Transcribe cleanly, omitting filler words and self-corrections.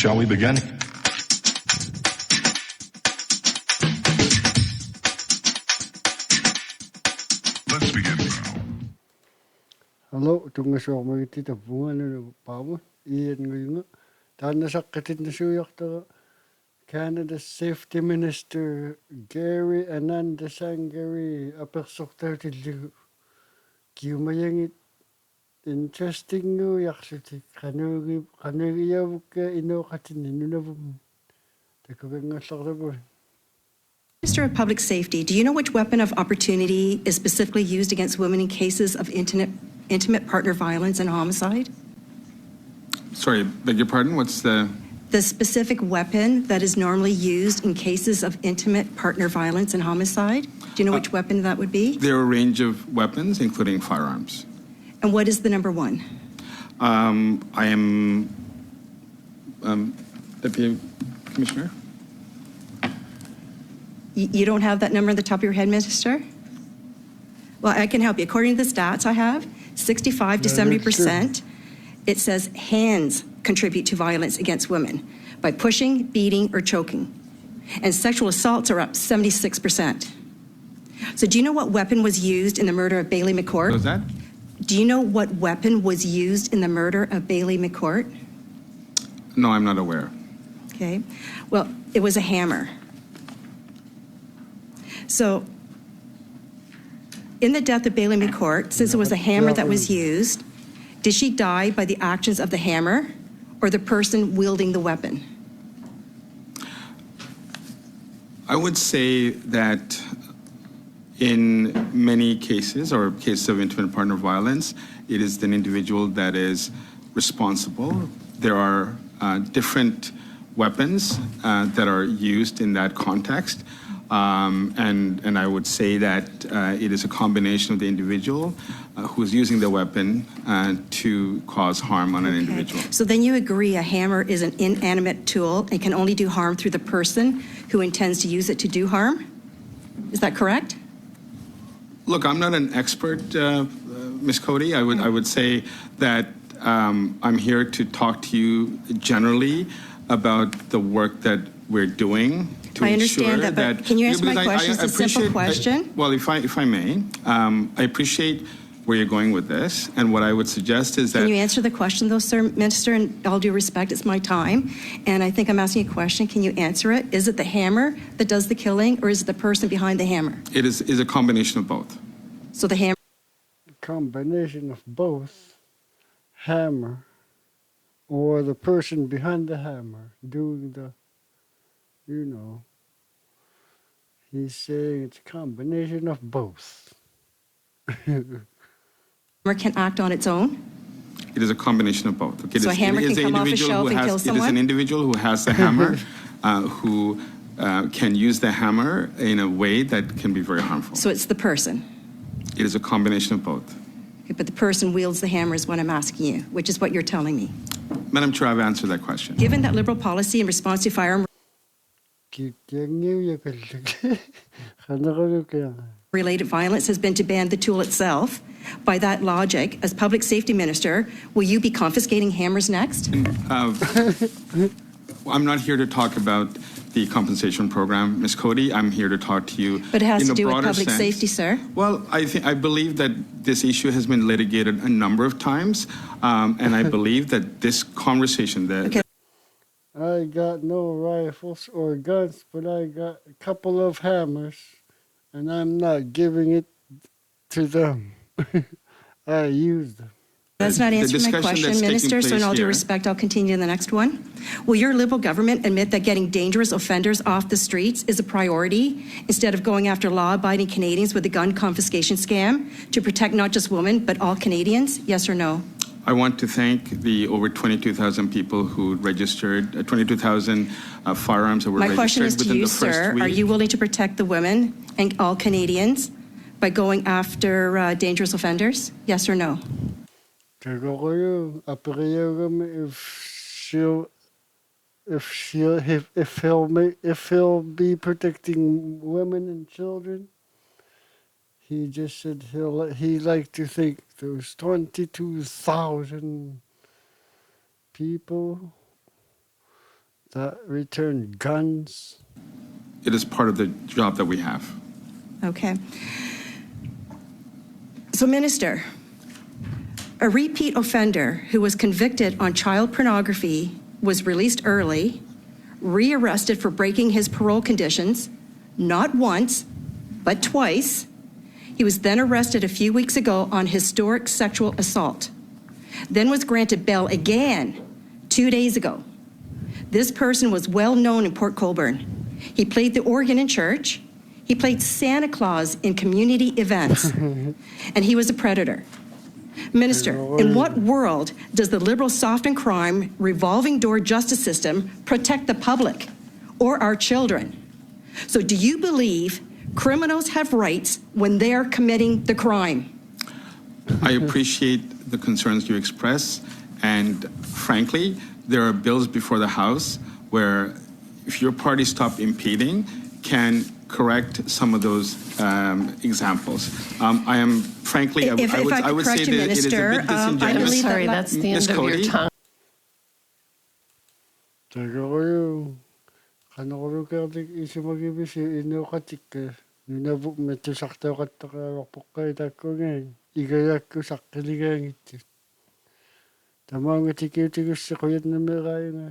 Shall we begin? Let's begin now. Hello, tunga so magitita bunga no pamu ian nguyunga. Tana sakkatit na suyakta Canada's Safety Minister Gary Anandasangaree apersokta tillu kiumayangit interesting no yaksuti kanugi yavuka inokatin nunavum. Takavanga sarabo. Minister of Public Safety, do you know which weapon of opportunity is specifically used against women in cases of intimate partner violence and homicide? Sorry, beg your pardon? What's the specific weapon that is normally used in cases of intimate partner violence and homicide? Do you know which weapon that would be? There are a range of weapons, including firearms. And what is the number one? I am Deputy Commissioner. You don't have that number on the top of your head, Minister? Well, I can help you. According to the stats I have, 65 to 70%, it says hands contribute to violence against women by pushing, beating, or choking. And sexual assaults are up 76%. So do you know what weapon was used in the murder of Bailey McCourt? What was that? Do you know what weapon was used in the murder of Bailey McCourt? No, I'm not aware. Okay. Well, it was a hammer. So in the death of Bailey McCourt, since it was a hammer that was used, did she die by the actions of the hammer or the person wielding the weapon? I would say that in many cases, or cases of intimate partner violence, it is an individual that is responsible. There are different weapons that are used in that context. And I would say that it is a combination of the individual who is using the weapon to cause harm on an individual. So then you agree a hammer is an inanimate tool and can only do harm through the person who intends to use it to do harm? Is that correct? Look, I'm not an expert, Ms. Cody. I would say that I'm here to talk to you generally about the work that we're doing. I understand that, but can you answer my question? It's a simple question. Well, if I may, I appreciate where you're going with this, and what I would suggest is that— Can you answer the question, though, sir, Minister? And all due respect, it's my time, and I think I'm asking a question. Can you answer it? Is it the hammer that does the killing, or is it the person behind the hammer? It is a combination of both. So the hammer— Combination of both, hammer, or the person behind the hammer doing the, you know, he's saying it's a combination of both. hammer can act on its own? It is a combination of both. Okay, So a hammer can come off a shelf and kill someone? It is an individual who has the hammer who can use the hammer in a way that can be very harmful. So it's the person? It is a combination of both. Okay, but the person wields the hammer is what I'm asking you, which is what you're telling me. Madam Chair, I've answered that question. Given that Liberal policy in response to firearm related violence has been to ban the tool itself, by that logic, as Public Safety Minister, will you be confiscating hammers next? I'm not here to talk about the compensation program, Ms. Cody. I'm here to talk to you But it has in to a do with broader public sense. safety, sir. Well, I believe that this issue has been litigated a number of times, and I believe that this conversation, Okay. I got no rifles or guns, but I got a couple of hammers, and I'm not giving it to them. I use them. That's not The answering my discussion question, that's taking Minister, so in place all due here— respect, I'll continue to the next one. Will your Liberal government admit that getting dangerous offenders off the streets is a priority instead of going after law-abiding Canadians with a gun confiscation scam to protect not just women, but all Canadians? Yes or no? I want to thank the over 22,000 people who registered, 22,000 firearms that were My question registered is to within you, the first sir. week. Are you willing to protect the women and all Canadians by going after dangerous offenders? Yes or no? If he'll be protecting women and children, he just said he like to think there's 22,000 people that return guns. It is part of the job that we have. Okay. So, Minister, a repeat offender who was convicted on child pornography was released early, rearrested for breaking his parole conditions, not once, but twice. He was then arrested a few weeks ago on historic sexual assault, then was granted bail again 2 days ago. This person was well known in Port Colborne. He played the organ in church. He played Santa Claus in community events, and he was a predator. Minister, in what world does the liberal soft and crime revolving door justice system protect the public or our children? So do you believe criminals have rights when they are committing the crime? I appreciate the concerns you express, and frankly, there are bills before the House where, if your party stop impeding, can correct some of those examples. I am, frankly, I would say that it is a bit disingenuous. Sorry, that's the Ms. end of your Cody? time. Taga kayo. Kano ko kayo isi mag-ibisi ino katik nunabuk medyo sakto kataka wakpok kayo tako ngayon. Igayak ko sakili kayo ngiti. Tamang ngiti sa kuyat na may kayo nga.